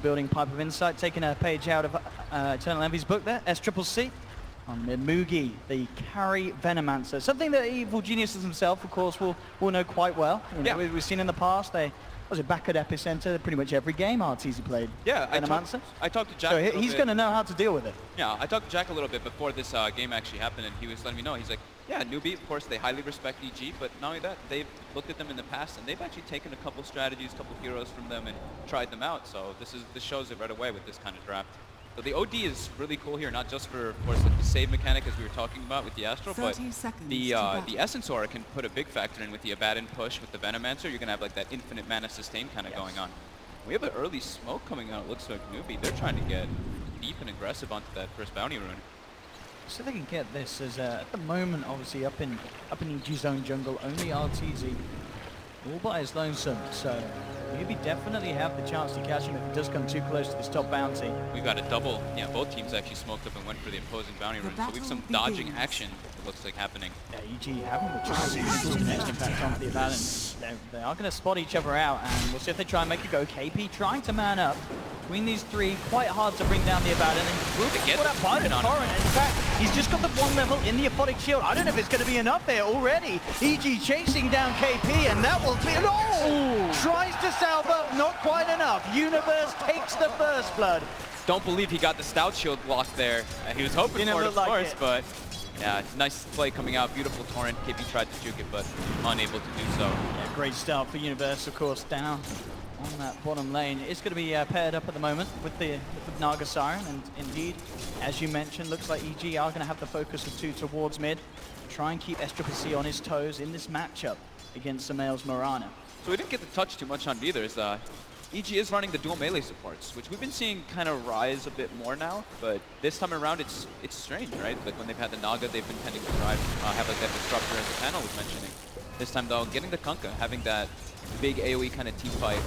Building Pipe of Insight, taking a page out of Eternal Envy's book there, SCCC. On mid, Moogie, the carry Venomancer. Something that Evil Geniuses himself, of course, will know quite well. You know, we've seen in the past, was it back at Epicenter, pretty much every game RTZ played Venomancer. I talked to Jack so he's going to know how to deal with it. Yeah, I talked to Jack a little bit before this game actually happened, and he was letting me know. He's like, yeah, Newbee, of course, they highly respect EG, but not only that, they've looked at them in the past, and they've actually taken a couple strategies, a couple heroes from them, and tried them out. So this shows it right away with this kind of draft. So the OD is really cool here, not just for, of course, like the save mechanic as we were talking about with the Astral, but the Essence Aura can put a big factor in with the Abaddon push with the Venomancer. You're going to have like that infinite mana sustain kind of going on. We have an early smoke coming out, it looks like Newbee. They're trying to get deep and aggressive onto that first bounty rune. So they can get this as, at the moment, obviously, up in EG's own jungle, only RTZ. All by his lonesome, so maybe definitely have the chance to catch him if he does come too close to this top bounty. We've got a double, both teams actually smoked up and went for the opposing bounty rune, so we have some dodging action, it looks like, happening. Yeah, EG haven't, which is the next impact onto the Abaddon. They are going to spot each other out, and we'll see if they try and make a go. KP trying to man up. Between these three, quite hard to bring down the Abaddon. And to get that Torrent. In fact, he's just got the one level in the Aphotic Shield. I don't know if it's going to be enough there already. EG chasing down KP, and that will be... Oh! Tries to salve up, not quite enough. Universe takes the first blood. Don't believe he got the Stout Shield block there. He was hoping for it, of course, but... Yeah, nice play coming out. Beautiful Torrent. KP tried to juke it, but unable to do so. Yeah, great start for Universe, of course, down on that bottom lane. It's going to be paired up at the moment with the Naga Siren, and indeed, as you mentioned, looks like EG are going to have the focus of two towards mid. Try and keep SCCC on his toes in this matchup against Samael's Morana. So we didn't get to touch too much on either. EG is running the dual melee supports, which we've been seeing kind of rise a bit more now, but this time around it's strange, right? Like when they've had the Naga, they've been tending to have like that Disruptor as the panel was mentioning. This time though, getting the Kunkka, having that big AoE kind of team fight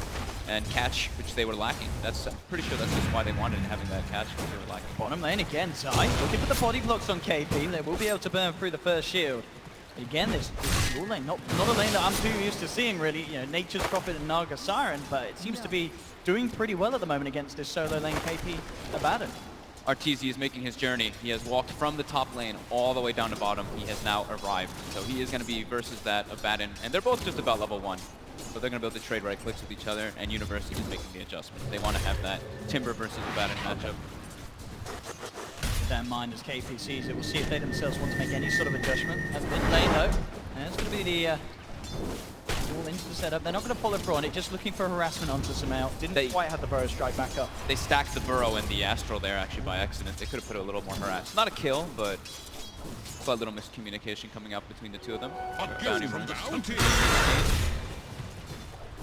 and catch, which they were lacking. I'm pretty sure that's just why they wanted having that catch, which they were lacking. Bottom lane again, Zai looking for the body blocks on KP. They will be able to burn through the first shield. Again, this dual lane, not a lane that I'm too used to seeing really. You know, Nature's Prophet and Naga Siren, but it seems to be doing pretty well at the moment against this solo lane KP Abaddon. RTZ is making his journey. He has walked from the top lane all the way down to bottom. He has now arrived. So he is going to be versus that Abaddon, and they're both just about level 1. So they're going to be able to trade right clicks with each other, and University is making the adjustment. They want to have that Timber versus Abaddon matchup. With that in mind, as KP sees it, we'll see if they themselves want to make any sort of adjustment. At mid lane though, and it's going to be the all into the setup. They're not going to follow through on it, just looking for harassment onto Samael. Didn't quite have the Burrow Strike back up. They stacked the Burrow and the Astral there actually by accident. They could have put a little more harass. Not a kill, but a little miscommunication coming out between the two of them. Bounty rune.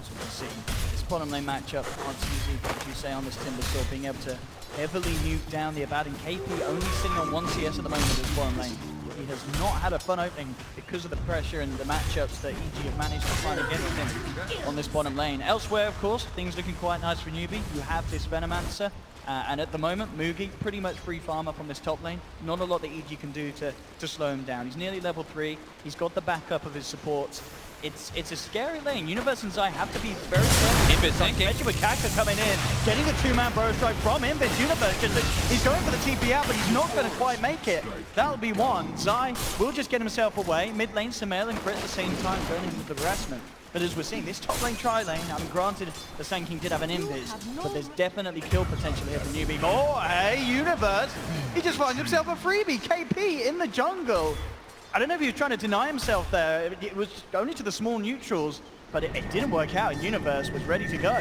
So we'll see this bottom lane matchup RTZ, as you say, on this Timber Sword, being able to heavily nuke down the Abaddon. KP only sitting on 1 CS at the moment in this bottom lane. He has not had a fun opening because of the pressure and the matchups that EG have managed to find against him on this bottom lane. Elsewhere, of course, things looking quite nice for Newbee. You have this Venomancer, and at the moment, Moogie pretty much free farm up on this top lane. Not a lot that EG can do to slow him down. He's nearly level 3. He's got the backup of his supports. It's a scary lane. Universe and Zai have to be very careful. Invis thinking. Especially with Kaka coming in, getting a 2-man Burrow Strike from Invis. Universe, he's going for the TP out, but he's not going to quite make it. That'll be one. Zai will just get himself away. Mid lane, Samael and Crit at the same time, burning with the harassment. But as we're seeing, this top lane tri-lane, I mean, granted, the Sand King did have an Invis, but there's definitely kill potential here for Newbee. Oh, hey, Universe! He just finds himself a freebie. KP in the jungle. I don't know if he was trying to deny himself there. It was only to the small neutrals, but it didn't work out. Universe was ready to go.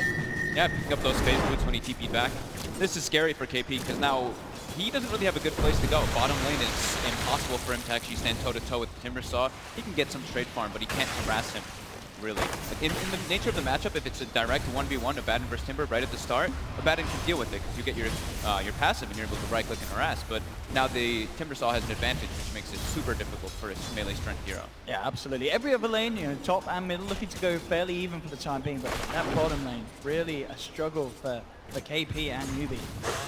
Yeah, picking up those phase boots when he TP'd back. This is scary for KP because now he doesn't really have a good place to go. Bottom lane is impossible for him to actually stand toe-to-toe with the Timbersaw. He can get some trade farm, but he can't harass him, really. Like in the nature of the matchup, if it's a direct 1v1, Abaddon versus Timber right at the start, Abaddon can deal with it because you get your passive and you're able to right-click and harass. But now the Timbersaw has an advantage, which makes it super difficult for his melee strength hero. Yeah, absolutely. Every other lane, you know, top and middle, looking to go fairly even for the time being, but that bottom lane, really a struggle for for KP and Newbee.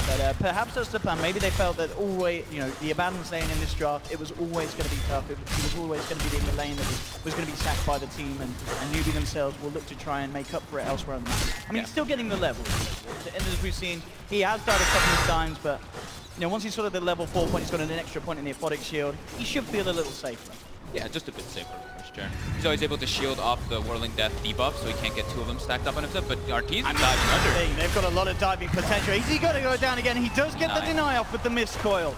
But perhaps that's the plan. Maybe they felt that always, the Abaddon's lane in this draft, it was always going to be tough. It was always going to be the lane that was going to be sacked by the team, and Newbee themselves will look to try and make up for it elsewhere on the map. I mean, he's still getting the levels. And as we've seen, he has died a couple of times, but once he's sort of the level 4 point, he's got an extra point in the aphotic shield, he should feel a little safer. Yeah, just a bit safer for sure. He's always able to shield off the Whirling Death debuff, so he can't get 2 of them stacked up on himself, but Arteezy diving under. They've got a lot of diving potential. He's got to go down again. He does get the deny off with the mist coil.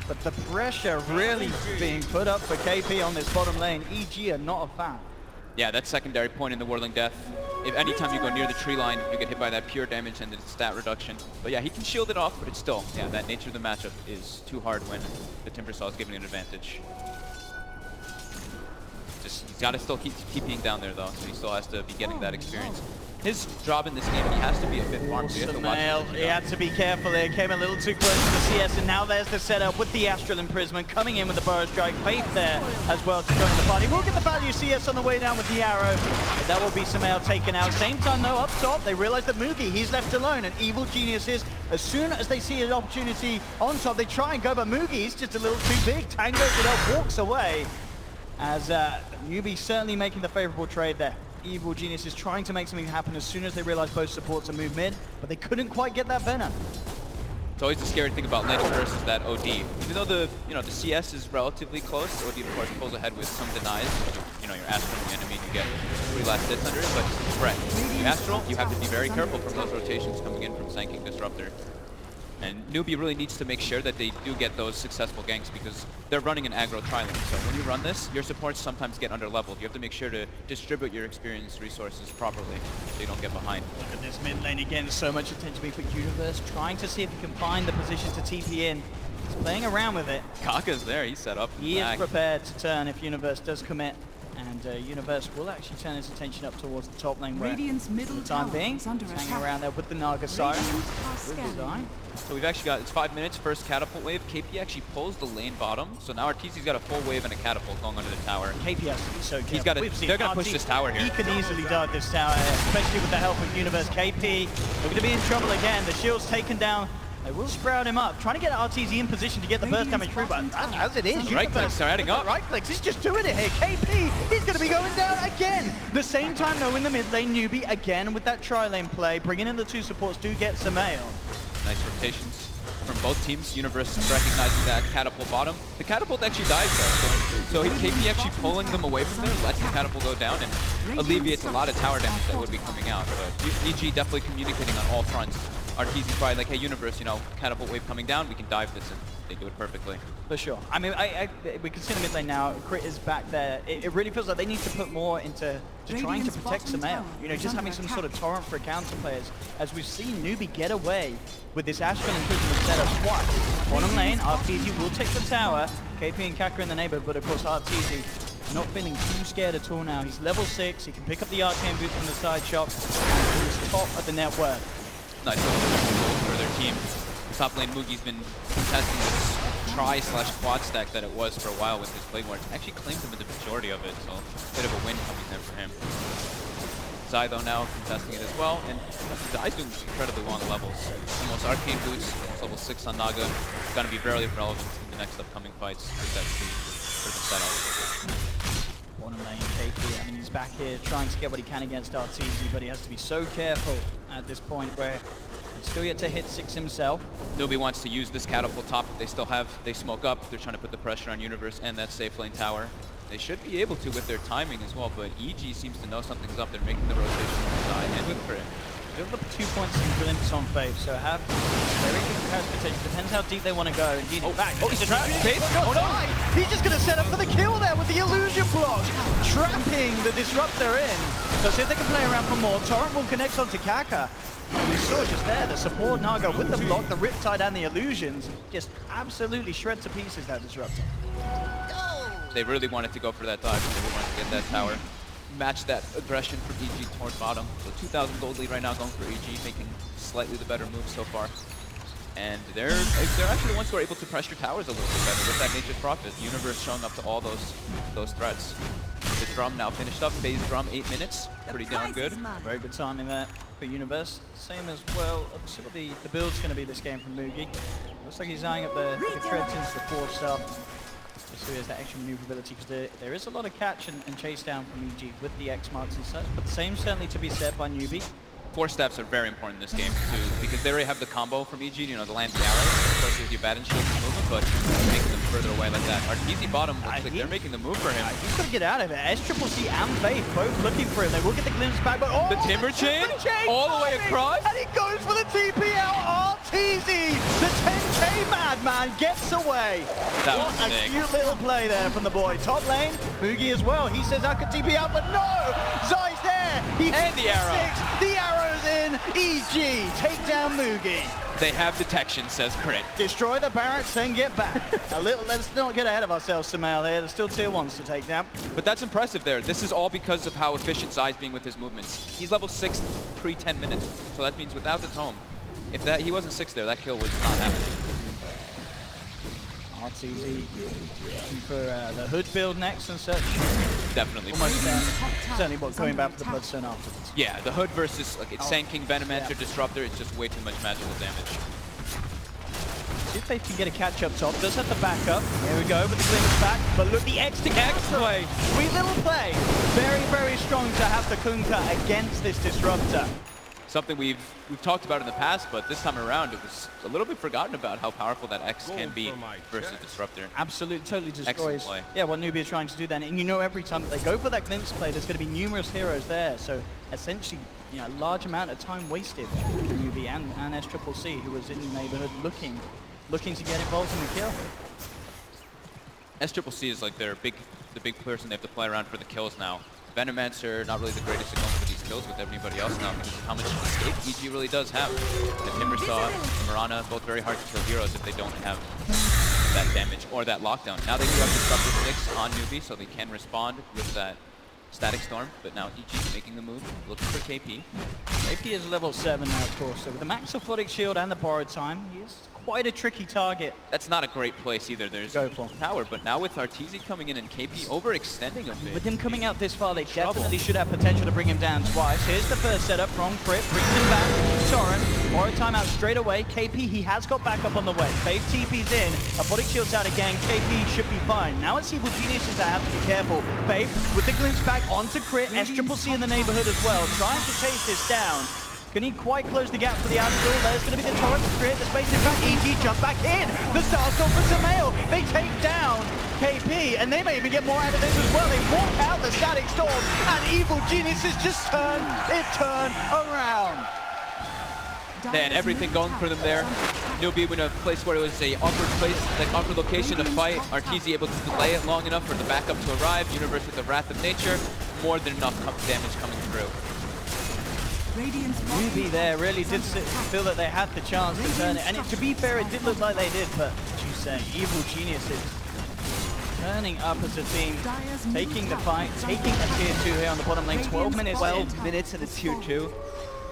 But the pressure really being put up for KP on this bottom lane. EG are not a fan. Yeah, that secondary point in the Whirling Death. If anytime you go near the tree line, you get hit by that pure damage and the stat reduction. But yeah, he can shield it off, but it's still, that nature of the matchup is too hard when the Timbersaw is giving an advantage. He's got to still keep TPing down there though, so he still has to be getting that experience. His job in this game, he has to be a bit farm, so you have to watch him. He had to be careful there, came a little too close to the CS, and now there's the setup with the Astral Imprisonment coming in with the Burrow Strike. Faith there as well to join the party. We'll get the value CS on the way down with the arrow. But that will be Samael taken out. Same time though, up top, they realize that Mugi, he's left alone, and Evil Geniuses, as soon as they see an opportunity on top, they try and go, but Mugi, he's just a little too big. Tango walks away. As Newbee certainly making the favorable trade there. Evil Genius is trying to make something happen as soon as they realize both supports are moved mid, but they couldn't quite get that Venom. It's always the scary thing about laning versus that OD. Even though the CS is relatively close, the OD of course pulls ahead with some denies. You're Astral the enemy, you get 3 last hits under it, but right. Astral, you have to be very careful from those rotations coming in from Sanking Disruptor. And Newbee really needs to make sure that they do get those successful ganks because they're running an aggro tri-lane. So when you run this, your supports sometimes get under-leveled. You have to make sure to distribute your experience resources properly so you don't get behind. Look at this mid lane again, so much attention being put Universe, trying to see if he can find the position to TP in. He's playing around with it. Kaka's there, he's set up. He is prepared to turn if Universe does commit. And Universe will actually turn his attention up towards the top lane where, for the time being, he's hanging around there with the Naga Siren. So we've actually got, it's 5 minutes, first catapult wave. KP actually pulls the lane bottom. So now Arteezy's got a full wave and a catapult going under the tower. KP has to be so careful. They're going to push this tower here. He can easily dive this tower, especially with the help of Universe. KP, they're going to be in trouble again. The shield's taken down. They will sprout him up, trying to get Arteezy in position to get the burst coming through, but as it is, right clicks are adding up. Right clicks, he's just doing it here. KP, he's going to be going down again. The same time though in the mid lane, Newbee again with that tri-lane play, bringing in the 2 supports do get Samael. Nice rotations from both teams. Universe recognizing that catapult bottom. The catapult actually dies though, so KP actually pulling them away from there, lets the catapult go down and alleviates a lot of tower damage that would be coming out. But EG definitely communicating on all fronts. Arteezy's probably like, hey Universe, catapult wave coming down, we can dive this, and they do it perfectly. For sure. I mean, we can see the mid lane now, Crit is back there. It really feels like they need to put more into trying to protect Samael. Just having some sort of torrent for counter players. As we've seen Newbee get away with this Astral Imprisonment setup twice. Bottom lane, Arteezy will take the tower. KP and Kaka in the neighborhood, but of course Arteezy not feeling too scared at all now. He's level 6, he can pick up the arcane boot from the side shop, and he's top of the net worth. Nice for their team. Top lane Mugi's been contesting this tri/quad stack that it was for a while with his Plague Ward. Actually claimed him with the majority of it, so a bit of a win coming there for him. Zai though now contesting it as well, and Zai's doing incredibly long levels. Almost arcane boots, level 6 on Naga. Going to be very relevant in the next upcoming fights with that for the setup. Bottom lane KP, I mean he's back here trying to get what he can against Arteezy, but he has to be so careful at this point where he's still yet to hit 6 himself. Newbee wants to use this catapult top that they still have. They smoke up, they're trying to put the pressure on Universe and that safe lane tower. They should be able to with their timing as well, but EG seems to know something's up. They're making the rotation on the side and good for it. They've got 2 points in glimpse on Faith, so have very good comparison potential. Depends how deep they want to go. And he's back. Oh, he's trapped. He's just going to set up for the kill there with the illusion block, trapping the disruptor in. So see if they can play around for more. Torrent will connect onto Kaka. We saw just there the support Naga with the block, the Riptide and the illusions, just absolutely shred to pieces that disruptor. They really wanted to go for that dive. They wanted to get that tower. Match that aggression from EG toward bottom. So 2,000 gold lead right now going for EG, making slightly the better move so far. And they're actually the ones who are able to pressure towers a little bit better with that Nature's Prophet. Universe showing up to all those threats. The drum now finished up. Phase drum, 8 minutes. Pretty damn good. Very good timing there. for Universe. Same as well. Let's see what the build's going to be this game from Mugi. Looks like he's eyeing up the treads into the 4-star. Just so he has that extra maneuverability, because there is a lot of catch and chase down from EG with the X marks and such. But the same certainly to be said by Newbee. 4 steps are very important in this game too, because they already have the combo from EG, you know, the land the arrows, especially with your bad and shield movement, but making them further away like that. Arteezy bottom looks like they're making the move for him. He's got to get out of it. SCCC and Faith both looking for him. They will get the glimpse back, but the timber chain all the way across, and he goes for the TP out. Arteezy, the 10K madman, gets away. That what was a cute little play there from the boy. Top lane, Mugi as well. He says I could TP out, but no, Zai's there. And the arrow. The arrow's in. EG take down Mugi. They have detection, says Crit. Destroy the barracks, then get back. Let's not get ahead of ourselves, Maher here. There's still tier 1s to take down. But that's impressive there. This is all because of how efficient Zai's being with his movements. He's level 6 pre-10 minutes, so that means without the tome, if he wasn't 6 there, that kill was not happening. Arteezy for the hood build next and such. Definitely. Almost certainly going back for the Bloodstone afterwards. Yeah, the hood versus like it's Sand King, Venomancer, Disruptor, it's just way too much magical damage. See if they can get a catch up top. Does have the backup. Here we go with the glimpse back. But look, the X to play. Sweet little play. Very, very strong to have the Kunkka against this Disruptor. Something we've talked about in the past, but this time around it was a little bit forgotten about how powerful that X can be versus Disruptor. Absolutely, totally destroys. Excellent play. Yeah, what Newbee is trying to do then, and you know every time that they go for that glimpse play, there's going to be numerous heroes there. So essentially, you know, a large amount of time wasted for Newbee and SCCC, who was in the neighborhood looking to get involved in the kill. SCCC is like the big person they have to play around for the kills now. Venomancer, not really the greatest signal for these kills with everybody else now because of how much escape EG really does have. The Timbersaw, the Mirana, both very hard to kill heroes if they don't have that damage or that lockdown. Now they do have Disruptor 6 on Newbee, so they can respond with that Static Storm, but now EG making the move, looking for KP. KP is level 7 now, of course, so with the Max Athletic Shield and the Borrowed Time, he is quite a tricky target. That's not a great place either. There's tower, but now with Arteezy coming in and KP overextending a bit. With him coming out this far, they definitely should have potential to bring him down twice. Here's the first setup from Crit, brings him back. Torrent, Borrowed Time out straight away. KP, he has got backup on the way. Faith TP's in, Athletic Shield's out again. KP should be fine. Now it's Evil Geniuses that have to be careful. Faith with the glimpse back onto Crit, SCCC in the neighborhood as well, trying to chase this down. Can he quite close the gap for the outdoor? There's going to be the torrent to create the space in front. EG jump back in. The Starstorm for Samael. They take down KP, and they may even get more out of this as well. They walk out the Static Storm, and Evil Geniuses just turn around. They had everything going for them there. Newbee in a place where it was a awkward place, like awkward location to fight. Arteezy able to delay it long enough for the backup to arrive. Universe with the Wrath of Nature. More than enough damage coming through. Newbee there really did feel that they had the chance to turn it, and to be fair, it did look like they did, but as you say, Evil Geniuses turning up as a team, taking the fight, taking a tier 2 here on the bottom lane, 12 minutes in a tier 2.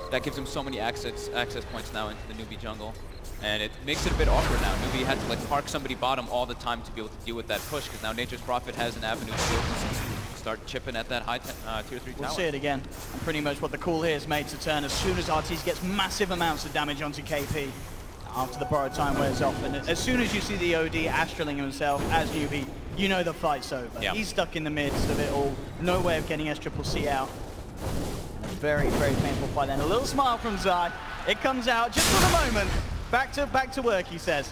That gives him so many access points now into the Newbee jungle, and it makes it a bit awkward now. Newbee had to like park somebody bottom all the time to be able to deal with that push, because now Nature's Prophet has an avenue to start chipping at that high tier 3 tower. We'll see it again. And pretty much what the call here is made to turn as soon as Arteezy gets massive amounts of damage onto KP after the Borrowed Time wears off. And as soon as you see the OD astraling himself as Newbee, you know the fight's over. Yep. He's stuck in the midst of it all. No way of getting SCCC out. A very, very painful fight then. A little smile from Zai. It comes out just for the moment. Back to work, he says,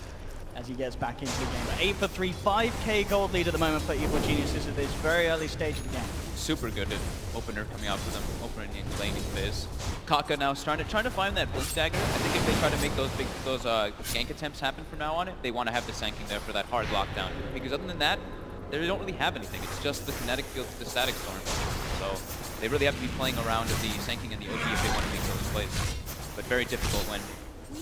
as he gets back into the game. But 8 for 3, 5k gold lead at the moment for Evil Geniuses at this very early stage of the game. Super good opener coming out for them, opening lane phase. Kaka now trying to find that blink dagger. I think if they try to make those gank attempts happen from now on, they want to have the Sand King there for that hard lockdown. Because other than that, they don't really have anything. It's just the kinetic field to the Static Storm. So they really have to be playing around the Sand King and the OG if they want to make those plays. But very difficult when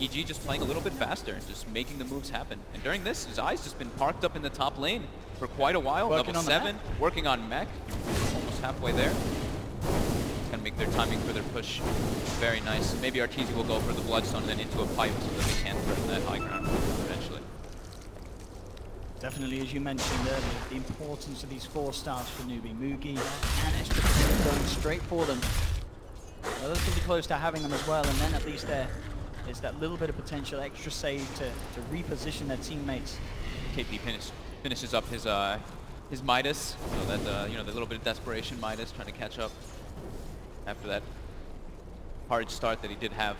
EG just playing a little bit faster and just making the moves happen. And during this, Zai's just been parked up in the top lane for quite a while. Working level 7, working on mech, almost halfway there. It's gonna make their timing for their push very nice. Maybe Arteezy will go for the Bloodstone and then into a pipe so that they can threaten that high ground eventually. Definitely, as you mentioned earlier, the importance of these 4 stars for Newbee. Mugi and SCCC going straight for them. relatively close to having them as well, and then at least there is that little bit of potential extra save to reposition their teammates. KP finishes up his Midas, so that you know, the little bit of desperation Midas trying to catch up after that hard start that he did have.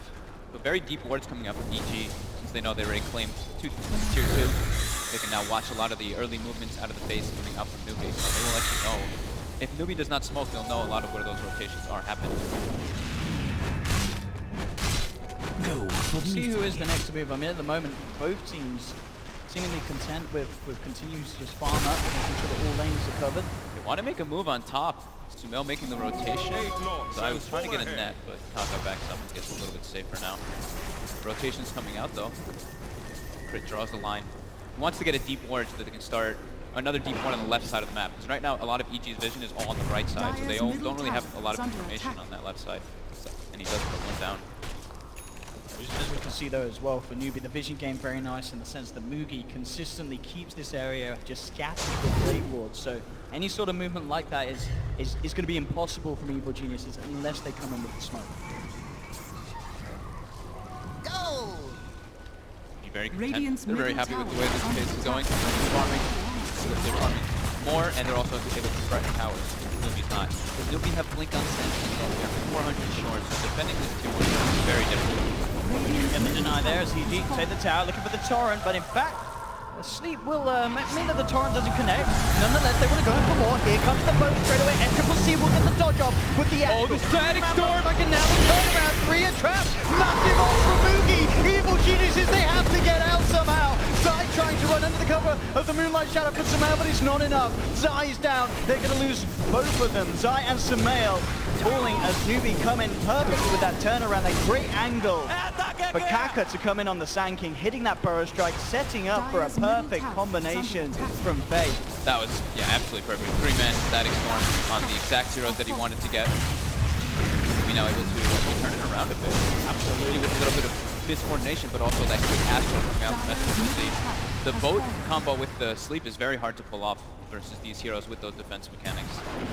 But very deep wards coming up from EG, since they know they already claimed tier 2. They can now watch a lot of the early movements out of the base coming out from Newbee, so they will let you know. If Newbee does not smoke, they'll know a lot of where those rotations are happening. We'll see who is the next to move. I mean, at the moment, both teams seemingly content with continuing to just farm up, making sure that all lanes are covered. They want to make a move on top. Sumail making the rotation. So I was trying to get a net, but Taka backs up and gets a little bit safer now. Rotation's coming out though. Crit draws the line. He wants to get a deep ward so that they can start another deep ward on the left side of the map. Because right now, a lot of EG's vision is all on the right side, so they don't really have a lot of information on that left side. And he does put one down. As we can see though as well for Newbee, the vision game very nice in the sense that Mugi consistently keeps this area just scattered with blade wards. So any sort of movement like that is going to be impossible from Evil Geniuses unless they come in with the smoke. Go! Very content. They're very happy with the way this case is going. They're farming more, and they're also able to threaten towers. Newbee's not. But Newbee have blink on sense. They're 400 short, so defending this 2-1 is very difficult. And the deny there as he take the tower, looking for the torrent, but in fact, the sleep will mean that the torrent doesn't connect. Nonetheless, they want to go in for more. Here comes the boat straight away, and Triple C will get the dodge off with the the static storm! And now the turnaround, 3 are trapped. Massive ult from Mugi. Evil Geniuses, they have to get out somehow. Zai trying to run under the cover of the Moonlight Shadow for Sumail, but it's not enough. Zai's down. They're going to lose both of them. Zai and Sumail falling as Newbee come in perfectly with that turnaround, a great angle for Kaka to come in on the Sand King, hitting that burrow strike, setting up for a perfect combination from Faye. That was, yeah, absolutely perfect. 3-man static storm on the exact zeros that he wanted to get. We're now able to turn it around a bit. Absolutely, with a little bit of miscoordination, but also that quick astro coming out from SWC. The boat combo with the sleep is very hard to pull off versus these heroes with those defense mechanics.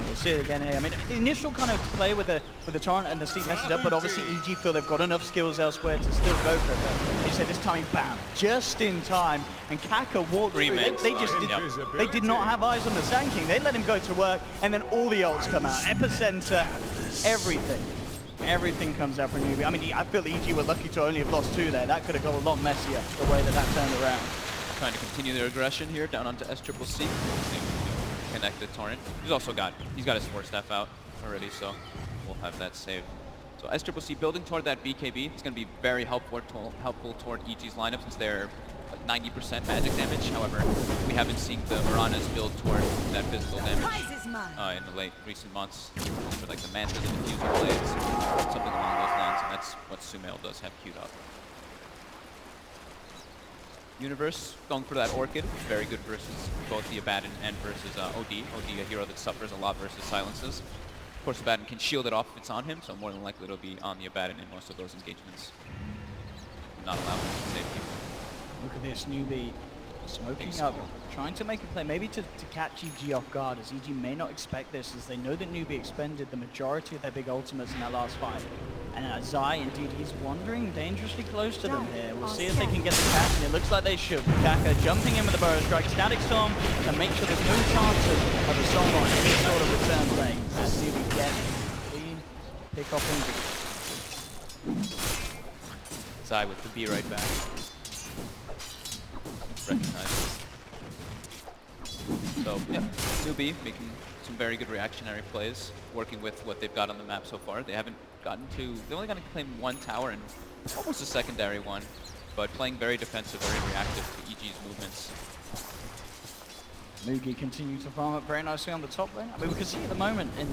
We'll see it again here. I mean, the initial kind of play with the torrent and the sleep messes up, but obviously EG feel they've got enough skills elsewhere to still go for it. But they said this time, bam, just in time, and Kaka walked through. They did not have eyes on the Sand King. They let him go to work, and then all the ults come out. Epicenter, everything. Everything comes out for Newbee. I mean, I feel EG were lucky to only have lost 2 there. That could have got a lot messier, the way that turned around. Trying to continue their aggression here, down onto SCCC. Connect the torrent. He's got his 4-staff out already, so we'll have that saved. So SCCC building toward that BKB. It's going to be very helpful toward EG's lineup since they're 90% magic damage. However, we haven't seen the Miranas build toward that physical damage in the recent months. For like the Mantras and Diffuser blades, something along those lines, and that's what Sumail does have queued up. Universe going for that Orchid, very good versus both the Abaddon and versus OD. OD, a hero that suffers a lot versus silences. Of course, Abaddon can shield it off if it's on him, so more than likely it'll be on the Abaddon in most of those engagements. Not allowed to save people. Look at this, Newbee smoking up, trying to make a play, maybe to catch EG off guard, as EG may not expect this, as they know that Newbee expended the majority of their big ultimates in that last fight. And Zai, indeed, he's wandering dangerously close to them here. We'll see if they can get the catch, and it looks like they should. Kaka jumping in with the burrow strike, static storm, to make sure there's no chance of a song on any sort of return play. As Newbee gets clean pick off injury. Zai with the B right back. Recognize. So, yeah, Newbee making some very good reactionary plays, working with what they've got on the map so far. They haven't gotten to, they only got to claim 1 tower and almost a secondary one, but playing very defensive, very reactive to EG's movements. Mugi continues to farm up very nicely on the top lane. I mean, we can see at the moment, in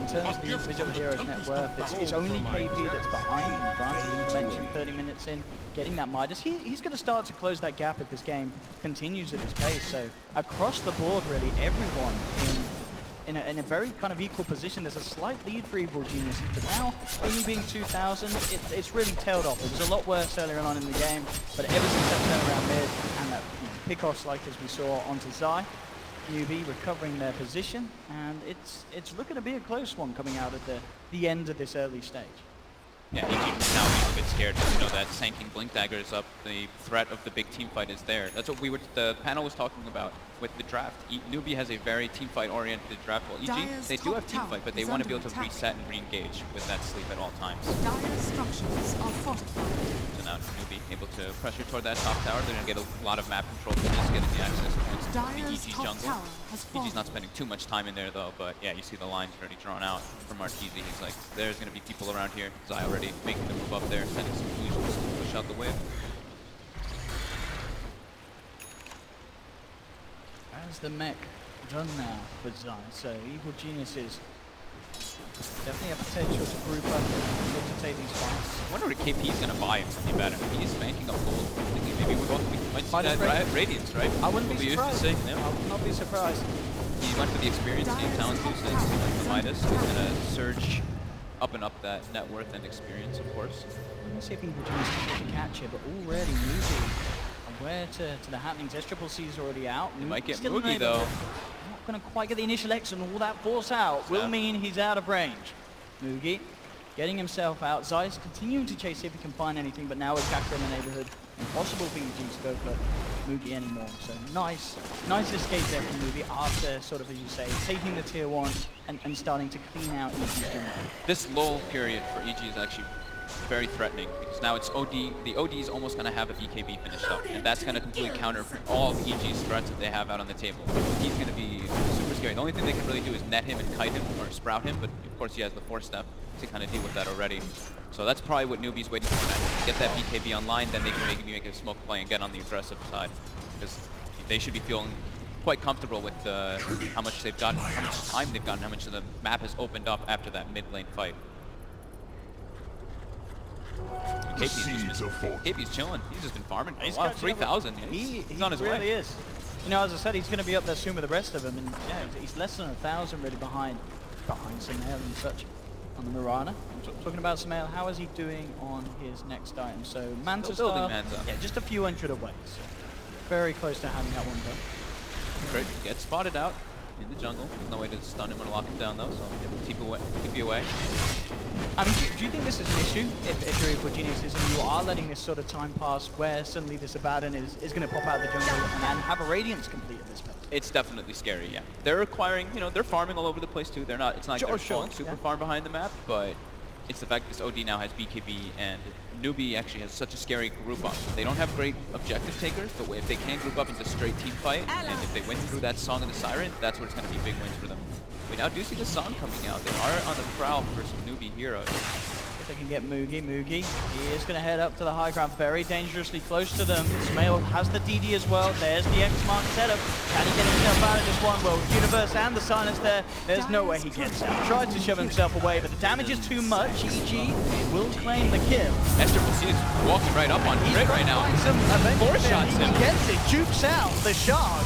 terms of the individual hero's net worth, it's only KP that's behind him. Granted, he mentioned 30 minutes in, getting that Midas. He's going to start to close that gap if this game continues at this pace. So across the board, really, everyone in a very kind of equal position. There's a slight lead for Evil Geniuses, but now only being 2,000, it's really tailed off. It was a lot worse earlier on in the game, but ever since that turnaround mid and that pick-off like as we saw onto Zai, Newbee recovering their position, and it's looking to be a close one coming out at the end of this early stage. Yeah, EG now being a bit scared. You know that Sanking Blink Dagger is up. The threat of the big team fight is there. That's what the panel was talking about with the draft. Newbee has a very team fight oriented draft. Well, EG, they do have team fight, but they want to be able to reset and re-engage with that sleep at all times. Dire structures are fortified. So now Newbee able to pressure toward that top tower. They're going to get a lot of map control from this, getting the access points to the EG jungle. EG's not spending too much time in there though, but yeah, you see the lines already drawn out from Marquise. He's like, there's going to be people around here. Zai already making the move up there, sending some illusions to push out the wave. As the mech done now with Zai, so Evil Geniuses definitely a potential to group up and look to take these fights. I wonder what KP's going to buy him something better. He's banking up gold. Thinking maybe we might see that Radiance, right? I wouldn't be surprised. Used to say, I would not be surprised. He went for the experience team, talent 2 6, he went for Midas. He's going to surge up and up that net worth and experience, of course. I'm going to see if Evil Geniuses can catch it, but already Newbee aware to the happenings. S-Triple-C is already out. He might get Moogie though. Not going to quite get the initial X, and all that force out will mean he's out of range. Moogie getting himself out. Zai's continuing to chase, see if he can find anything, but now with Kaka in the neighborhood, impossible for EG to go for Moogie anymore. So nice escape there from Moogie after, sort of as you say, taking the tier 1 and starting to clean out EG's jungle. This lull period for EG is actually very threatening because now it's OD. The OD is almost going to have a BKB finished up, and that's going to completely counter all of EG's threats that they have out on the table. He's going to be super scary. The only thing they can really do is net him and kite him or sprout him, but of course he has the 4-step to kind of deal with that already. So that's probably what Newbee's waiting for now. Get that BKB online, then they can make a smoke play and get on the aggressive side, because they should be feeling quite comfortable with how much they've gotten, how much time they've gotten, how much of the map has opened up after that mid lane fight. KP's chilling. He's just been farming for a while. 3,000. Yeah, he's on his way. He really is. You know, as I said, he's going to be up there soon with the rest of them, and yeah, he's less than 1,000 really behind Sumail and such on the Mirana. I'm talking about Sumail, how is he doing on his next item? So Manta Star, yeah, just a few hundred away. So very close to having that one done. Great, gets spotted out in the jungle. There's no way to stun him or lock him down though, so keep you away. I mean, do you think this is an issue if you're Evil Geniuses and you are letting this sort of time pass where suddenly this Abaddon is going to pop out of the jungle and have a Radiance complete at this point? It's definitely scary, yeah. They're acquiring, you know, they're farming all over the place too. It's not like they're falling super far behind the map, but it's the fact that this OD now has BKB and Newbee actually has such a scary group up. They don't have great objective takers, but if they can group up into straight team fight, and if they win through that Song of the Siren, that's where it's going to be big wins for them. We now do see the Song coming out. They are on the prowl for some Newbee heroes. If they can get Moogie, he is going to head up to the high ground, very dangerously close to them. Sumail has the DD as well. There's the X-Mark setup. Can he get himself out of this one? Well, Universe and the silence there's no way he gets out. Tries to shove himself away, but the damage is too much. EG will claim the kill. S-Triple-C is walking right up on Crit right now. 4 shots him. He gets it, jukes out the shard.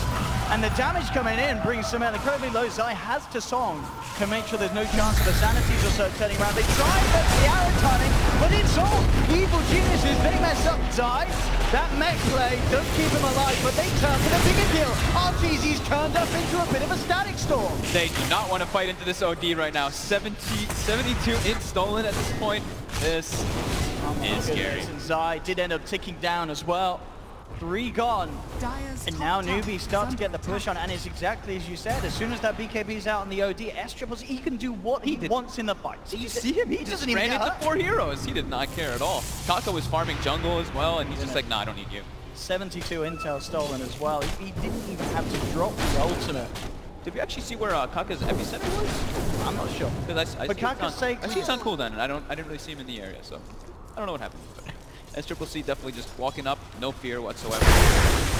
And the damage coming in brings Sumail incredibly low. Zai has to Song to make sure there's no chance of the sanities or so turning around. They try and get the arrow timing, but it's all Evil Geniuses. They mess up Zai. That mech play does keep him alive, but they turn for the bigger kill. RTZ's turned up into a bit of a static storm. They do not want to fight into this OD right now. 72 int stolen at this point. This is scary. And Zai did end up ticking down as well. 3 gone, and now Newbee starts to get the push on, and it's exactly as you said. As soon as that BKB's out on the OD, S-Triple-C, he can do what he wants in the fight. Did you see him? He just ran into 4 heroes. He did not care at all. Kaka was farming jungle as well, and he's just like, nah, I don't need you. 72 intel stolen as well. He didn't even have to drop the ultimate. Did we actually see where Kaka's epicenter was? I'm not sure. I see it's on cooldown, and I didn't really see him in the area, so I don't know what happened. S-Triple-C definitely just walking up, no fear whatsoever.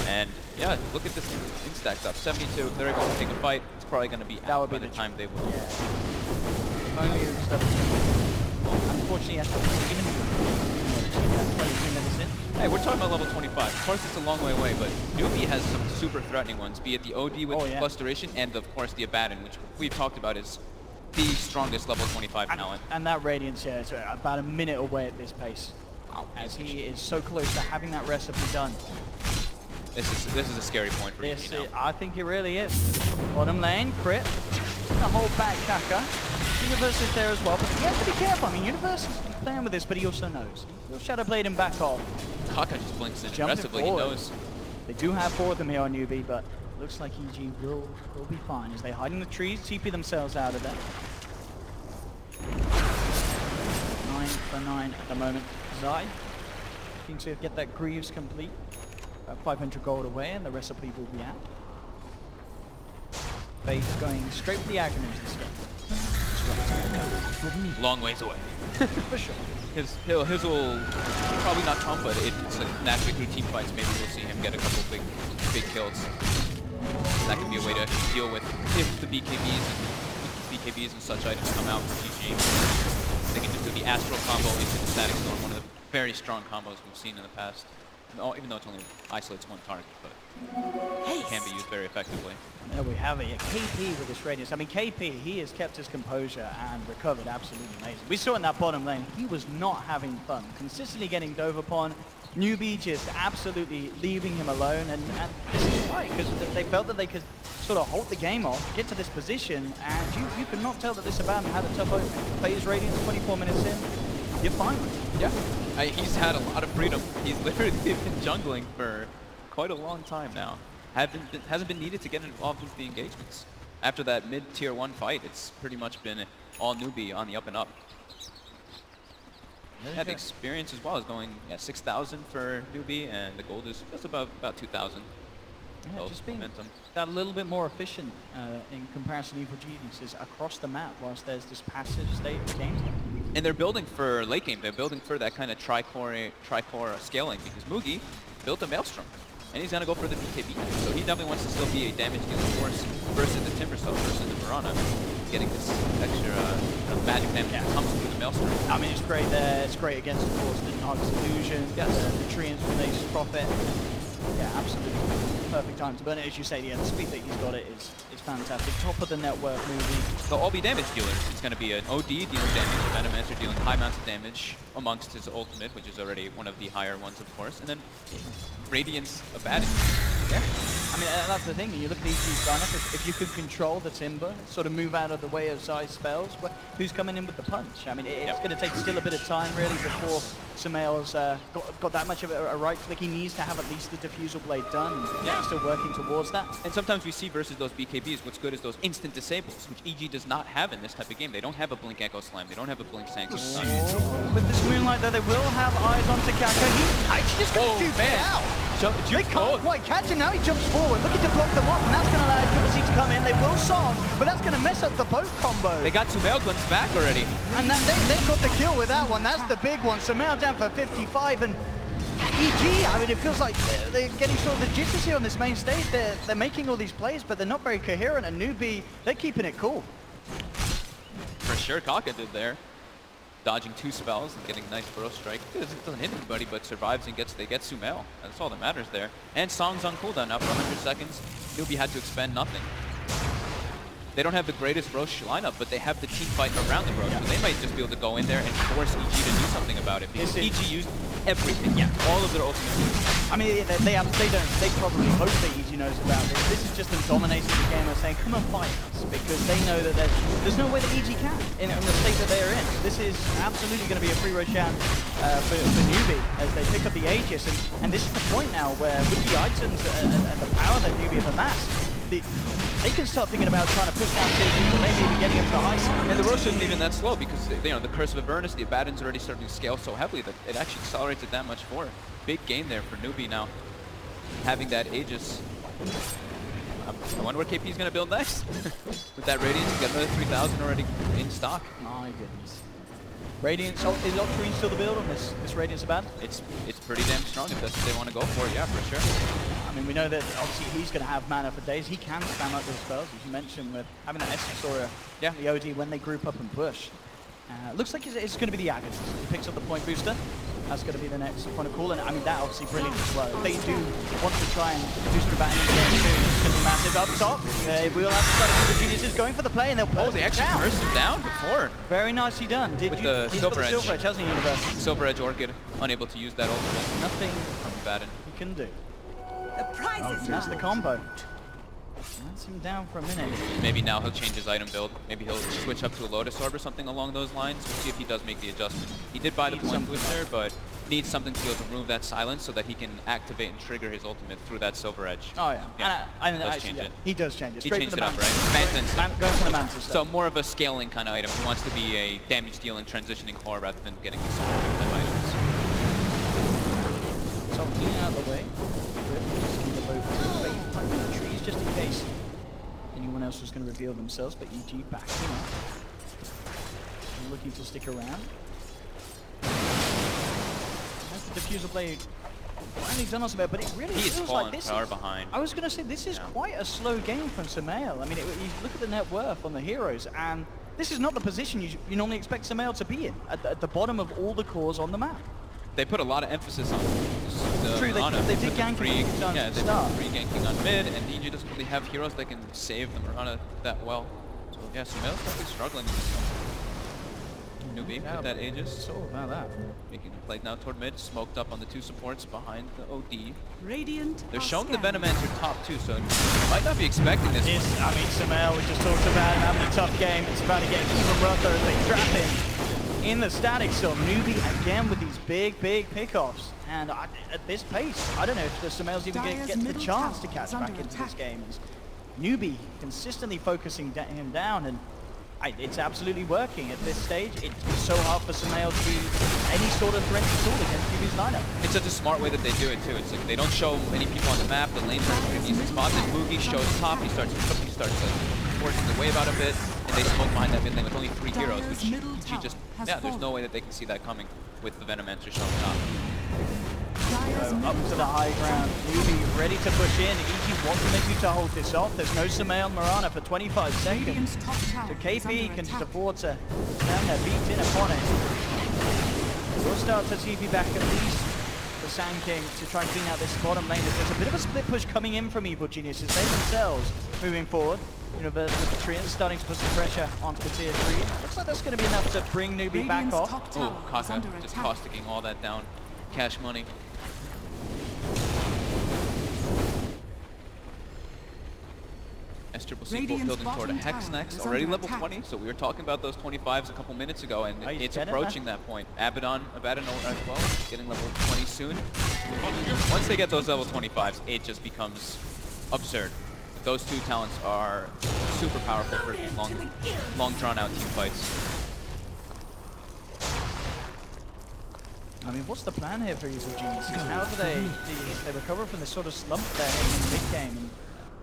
And yeah, look at this instacked up. 72, they're able to take a fight. It's probably going to be out by the time they will. Yeah. Unfortunately, hey, we're talking about level 25. Of course, it's a long way away, but Newbee has some super threatening ones, be it the OD with plus duration and, of course, the Abaddon, which we've talked about is the strongest level 25 talent. And that Radiance, yeah, is about a minute away at this pace. As he is so close to having that recipe done. This is a scary point for EG now. I think it really is. Bottom lane, Crit. Gonna hold back Kaka. Universe is there as well, but you have to be careful. I mean, Universe playing with this, but he also knows. He'll Shadow Blade him back off. Kaka just blinks in Jumping aggressively. He forward. knows. They do have 4 of them here on Newbee, but looks like EG will be fine as they hide in the trees, TP themselves out of there. 9 for 9 at the moment. Zai looking to get that Greaves complete. About 500 gold away, and the recipe will be out. Faith going straight for the acronyms this game. Long ways away. For sure. His will probably not come, but it's like naturally through team fights. Maybe we'll see him get a couple big kills. That could be a way to deal with if the BKBs and such items come out for GG. They can just do the Astral combo into the Static Storm, one of the very strong combos we've seen in the past. Even though it's only isolates one target, but it can be used very effectively. There we have it. KP with this radius. I mean, KP, he has kept his composure and recovered absolutely amazing. We saw in that bottom lane, he was not having fun. Consistently getting dove upon. Newbee just absolutely leaving him alone. And this is right, because they felt that they could sort of halt the game off, get to this position, and you could not tell that this Abaddon had a tough opening. Plays Radiance 24 minutes in. You're fine with it. Yeah, he's had a lot of freedom. He's literally been jungling for quite a long time now. Hasn't been needed to get involved with the engagements. After that mid-tier 1 fight, it's pretty much been all Newbee on the up and up. Yeah, the experience as well is going 6,000 for Newbee, and the gold is just about 2,000. Yeah, just being that little bit more efficient in comparison to Evil Geniuses across the map, whilst there's this passive state of the game. And they're building for late game. They're building for that kind of tri-core scaling, because Mugi built a Maelstrom, and he's gonna go for the BKB. So he definitely wants to still be a damage dealing force versus the Timbersaw, versus the Piranha, getting this extra magic damage that comes through the Maelstrom. I mean, it's great there. It's great against, of course, the Arc's Illusion, the Treants from Nature's Prophet. Yeah, absolutely. Perfect time to burn it. As you say, the speed that he's got it is fantastic. Top of the network movie. They'll all be damage dealers. It's going to be an OD dealing damage, a Venomancer dealing high amounts of damage amongst his ultimate, which is already one of the higher ones, of course. And then Radiance Abaddon. Yeah. I mean, that's the thing. You look at these lineup, if you could control the Timber, sort of move out of the way of Zai's spells, who's coming in with the punch? I mean, it's going to take still a bit of time, really, before Sumail's got that much of a right click. He needs to have at least the Diffusal Blade done. Yeah, he's still working towards that. And sometimes we see versus those BKBs, what's good is those instant disables, which EG does not have in this type of game. They don't have a Blink Echo Slam. They don't have a Blink Sanction. With this Moonlight, though, they will have eyes on Takaka. He actually just got to out. They can't quite catch him now. He jumps forward, looking to block them off, and that's going to allow Judd to come in. They will song, but that's going to mess up the boat combo. They got Sumail guns back already. And they've got the kill with that one. That's the big one. Sumail down for 55, and EG, I mean, it feels like they're getting sort of the jitters here on this main stage. They're making all these plays, but they're not very coherent, and Newbee, they're keeping it cool. For sure, Kaka did there. Dodging 2 spells and getting a nice burrow strike. It doesn't hit anybody, but survives and they get Sumail. That's all that matters there. And Song's on cooldown now for 100 seconds. Newbee had to expend nothing. They don't have the greatest Roche lineup, but they have the team fight around the Roche. So they might just be able to go in there and force EG to do something about it, because EG used everything. Yeah, all of their ultimate. I mean, they probably hope that EG knows about this. This is just them dominating the game and saying, come and fight us, because they know that there's no way that EG can in the state that they're in. This is absolutely going to be a free rotation for Newbee as they pick up the Aegis, and this is the point now where with the items and the power that Newbee have amassed, they can start thinking about trying to push down tier 2, maybe even getting up to high side. And the Roche isn't even that slow, because the Curse of Avernus, the Abaddon's already starting to scale so heavily that it actually accelerates it that much more. Big gain there for Newbee now, having that Aegis. I wonder what KP is going to build next. With that Radiance, you got another 3,000 already in stock. My goodness. Radiance, is Octarine still the build on this Radiance Abaddon? It's pretty damn strong if that's what they want to go for, yeah, for sure. I mean, we know that obviously he's going to have mana for days. He can spam up those spells, as you mentioned, with having that Essence Aura, the OD when they group up and push. Looks like it's going to be the Agatha. He picks up the point booster. That's going to be the next point of call, and I mean, that obviously brilliant as well. If they do want to try and do some batting in game 2, it's going to be massive up top. We'll have to start with the Geniuses going for the play, and they'll pull they actually burst him down before. Very nicely done. With the Silver Edge. Silver Edge, hasn't he, Universe? Silver Edge Orchid, unable to use that ultimate. Nothing from Abaddon. he can do. The prize is That's the combo. That's him down for a minute. Maybe now he'll change his item build. Maybe he'll switch up to a Lotus Orb or something along those lines. We'll see if he does make the adjustment. He did buy the point booster, but needs something to be able to remove that silence so that he can activate and trigger his ultimate through that Silver Edge. Oh yeah, and does actually, change it. He does change it. He Straight changed for it the up, Mantis. right? Mantis. Going for the Mantis. So more of a scaling kind of item. He wants to be a damage dealing transitioning core rather than getting the super type items. So clean out of the way. Just keep the boat behind the trees just in case anyone else was going to reveal themselves, but EG backing up. Looking to stick around. Has the diffuser blade finally done us a bit, but it really feels like this is behind. I was going to say this is quite a slow game from Samael. I mean, you look at the net worth on the heroes, and this is not the position you normally expect Samael to be in, at the bottom of all the cores on the map. They put a lot of emphasis on True, they did ganking they put free ganking on mid, and EG doesn't really have heroes that can save the Mirana that well. So yeah, Samael's definitely struggling with this one. Newbee with that Aegis. It's all about that. Making a play now toward mid, smoked up on the two supports behind the OD. Radiant. They're showing the Venomancer top two, so you might not be expecting this one. I mean, Samael, we just talked about him having a tough game. It's about to get even rougher as they trap him in the static storm. Newbee again with these big pickoffs. And at this pace, I don't know if the Samael's even going to get the chance to catch back into this game. Newbee consistently focusing him down, and it's absolutely working at this stage. It's so hard for Samael to be any sort of threat at all against Newbee's lineup. It's such a smart way that they do it too. It's like they don't show many people on the map. The lanes are pretty easy spots. And Boogie shows top. He starts forcing the wave out a bit, and they smoke behind that mid lane with only 3 heroes, which she just there's no way that they can see that coming with the Venomancer showing top. Up to the high ground, Newbee ready to push in. EG wants maybe to hold this off. There's no Samael Mirana for 25 seconds. So KP can just afford to down their beat in upon it. We'll start to TP back at least the Sand King to try and clean out this bottom lane. There's a bit of a split push coming in from Evil Geniuses. They themselves moving forward. Universe with the Treants starting to put some pressure onto the tier 3. Looks like that's going to be enough to bring Newbee back off. Oh, Kaka just causticing all that down. Cash money. SCCC building toward a Hex next, already level 20, so we were talking about those 25s a couple minutes ago, and it's approaching that point. Abaddon as well, getting level 20 soon. Once they get those level 25s, it just becomes absurd. Those two talents are super powerful for long drawn-out team fights. I mean, what's the plan here for Evil Geniuses? How do they recover from this sort of slump there in the mid-game?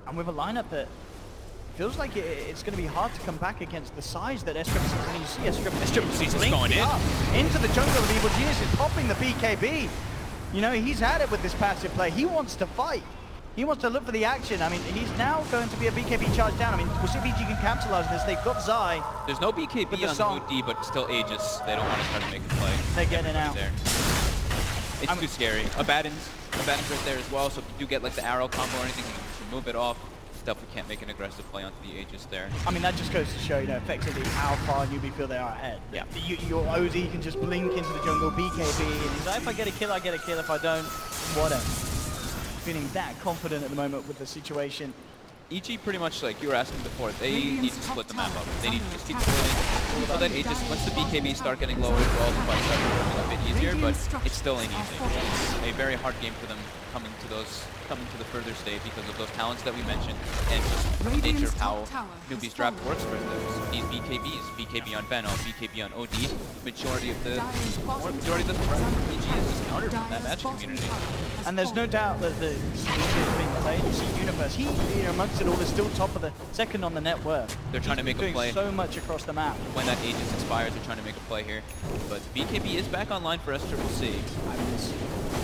And with a lineup that feels like it's going to be hard to come back against the size that SCCC, and you see SCCC's going into the jungle of Evil Geniuses, popping the BKB. You know, he's had it with this passive play. He wants to fight. He wants to look for the action. I mean, he's now going to be a BKB charge down. I mean, we'll see if EG can capitalize this. They've got Zai. There's no BKB on the OD, but still Aegis. They don't want to try to make a play. They're getting out. There. It's too scary. Abaddon's right there as well, so if you do get like the arrow combo or anything, you can remove it off. Definitely can't make an aggressive play onto the Aegis there. I mean, that just goes to show, you know, effectively how far Newbee feel they are ahead. Yeah. Your OD can just blink into the jungle, BKB, and he's like, if I get a kill, I get a kill. If I don't, whatever. Feeling that confident at the moment with the situation. EG pretty much, like you were asking before, they need to split the map up. They need to just keep splitting. So that Aegis, once the BKB start getting lower as well, the fight starts becoming a bit easier, but it still ain't easy. It's a very hard game for them coming to the further state because of those talents that we mentioned, and just the nature of how Newbee's draft works for them. These BKBs, BKB on Venom, BKB on OD, majority of the threat from EG is just countered from that match community. And there's no doubt that the solution is being played. You see Universe, he, you know, amongst it all, is still top of the second on the net worth. They're trying to make a play. So much across the map. When that Aegis expires, they're trying to make a play here. But BKB is back online for SCCC. I mean,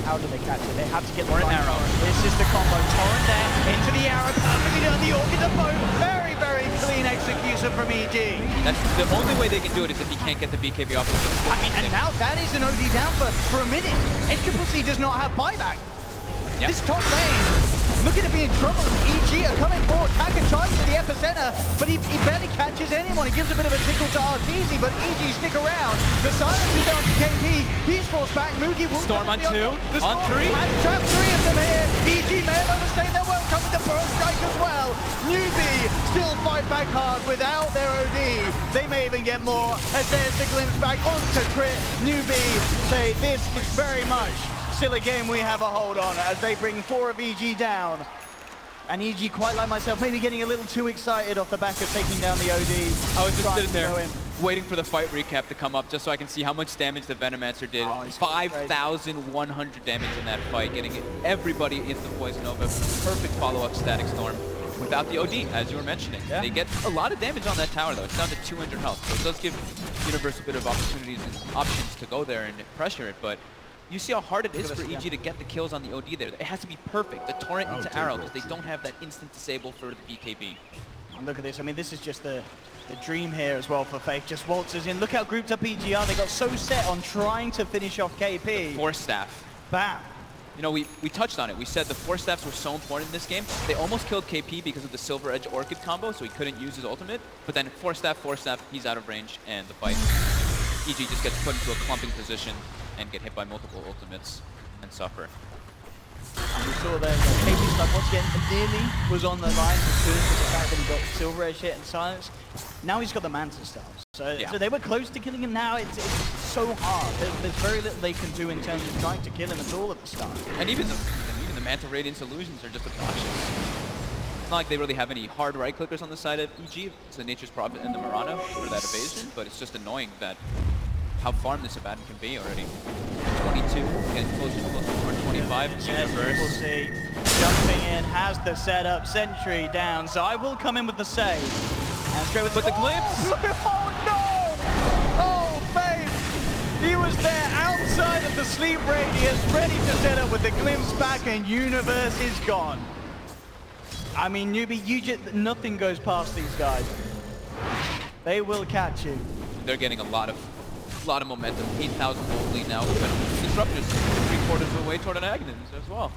how do they catch it? They have to get an arrow. This is the combo. Torrent there, into the arrow, perfectly done. The Orchid of both. Very, very clean execution from EG. That's the only way they can do it is if he can't get the BKB off. I mean, and now that is an OD down for a minute. SCCC does not have buyback. Yep. This top lane, looking to be in trouble. EG are coming forward. Taka tries to the epicenter, but he barely catches anyone. He gives a bit of a tickle to Arteezy, but EG stick around. The silence is down to KP. He's forced back. Moogie will Storm on 2, on 3. And trap 3 of them here. EG may have overstayed their welcome with the first strike as well. fight back hard without their OD. They may even get more as there's the glimpse back onto Crit. Newbee say this is very much still a game we have a hold on as they bring 4 of EG down. And EG, quite like myself, maybe getting a little too excited off the back of taking down the OD. I was just sitting there waiting for the fight recap to come up just so I can see how much damage the Venomancer did. 5,100 damage in that fight, getting everybody into the Poison Nova. Perfect follow-up Static Storm without the OD, as you were mentioning. Yeah. They get a lot of damage on that tower, though. It's down to 200 health. So it does give Universe a bit of opportunities and options to go there and pressure it, but you see how hard it is for EG to get the kills on the OD there. It has to be perfect. The torrent into arrow, because they don't have that instant disable for the BKB. And look at this. I mean, this is just the dream here as well for Faith. Just waltzes in. Look how grouped up EG are. They got so set on trying to finish off KP. Force Staff. Bam. You know, we touched on it. We said the Force Staffs were so important in this game. They almost killed KP because of the Silver Edge Orchid combo, so he couldn't use his ultimate. But then Force Staff, he's out of range, and the fight. EG just gets put into a clumping position and get hit by multiple ultimates and suffer. And we saw there KP stuff once again nearly was on the line because of the fact that he got Silver Edge hit and silence. Now he's got the Manta Stars. So they were close to killing him. Now it's so hard. There's very little they can do in terms of trying to kill him at all at the start. And even the Manta Radiance illusions are just obnoxious. It's not like they really have any hard right clickers on the side of EG. It's the Nature's Prophet and the Murano for that evasion, but it's just annoying that how farm this Abaddon can be already. 22, getting closer to 25. Yes, we'll see. Jumping in, has the setup, Sentry down. So I will come in with the save. And straight with the glimpse. Oh no! Oh, Faith! He was there outside of the sleep radius, ready to set up with the glimpse back, and Universe is gone. I mean, Newbee, nothing goes past these guys. They will catch you. They're getting a lot of momentum. 8,000 gold lead now. Disruptors 3/4 of the way toward an Agnons as well.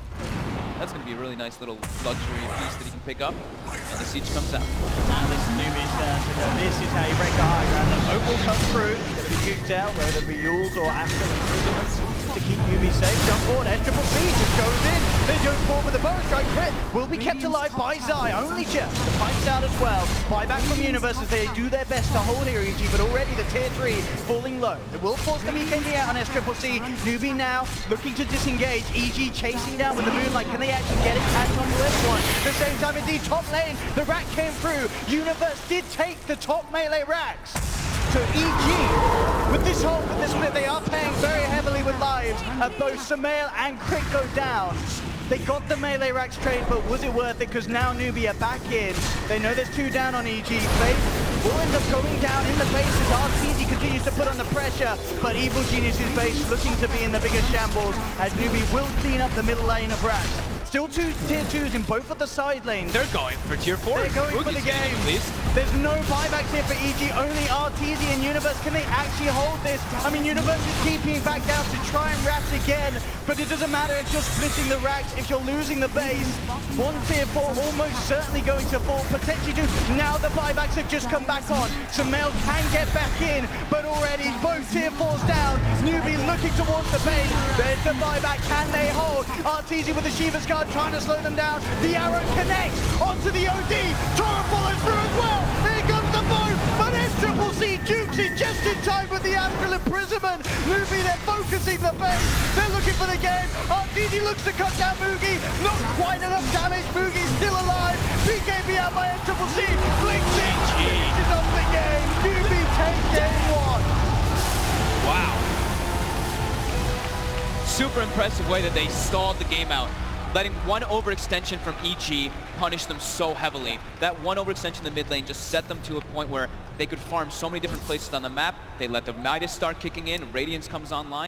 That's going to be a really nice little luxury piece that he can pick up. And the siege comes out. And this is Newbee's turn. This is how you break a high ground. The smoke will come through. It's going to be juked out, whether it be Yules or Astral imprisonments to keep Newbee safe. Jump forward, Triple C just goes in. Then goes forward with the bow strike. Crit will be kept alive by Zai. Only just. The fight's out as well. Buyback from Universe as they do their best to hold here, EG, but already the tier 3 falling low. It will force the BKB out on Triple C. Newbee now looking to disengage. EG chasing down with the Moonlight. Can they actually get it? Catch on to this one. At the same time, indeed, top lane, the rack came through. Universe did take the top melee racks. So EG, with this hold, with this split, they are paying very heavily with lives. Both Sumail and Crit go down. They got the melee racks trade, but was it worth it? Because now Newbee are back in. They know there's 2 down on EG. Faith will end up going down in the base as RTZ continues to put on the pressure. But Evil Genius's base looking to be in the biggest shambles as Newbee will clean up the middle lane of racks. Still 2 tier 2s in both of the side lanes. They're going for tier 4. They're going for the game. There's no buybacks here for EG, only RTZ and Universe. Can they actually hold this? I mean, Universe is keeping back down to try and wrap again, but it doesn't matter, it's just splitting the racks if you're losing the base. 1 tier 4 almost certainly going to fall, potentially 2. Now the buybacks have just come back on. Sumail can get back in, but already both tier 4s down. Newbee looking towards the base. There's the buyback, can they hold? RTZ with the Shiva's guard trying to slow them down. The arrow connects onto the OD. Choral follows through as well. Here comes the bow, but Triple C jukes it just in time with the Astral imprisonment. Newbee, they're focusing the base. They're looking for the game. RTZ looks to cut down Mugi. Not quite enough damage. Mugi's still alive. BKB out by Triple C. Blinks it. Finishes off the game. Newbee takes game 1. Wow. Super impressive way that they stalled the game out. Letting 1 overextension from EG punish them so heavily. That 1 overextension in the mid lane just set them to a point where they could farm so many different places on the map. They let the Midas start kicking in, Radiance comes online.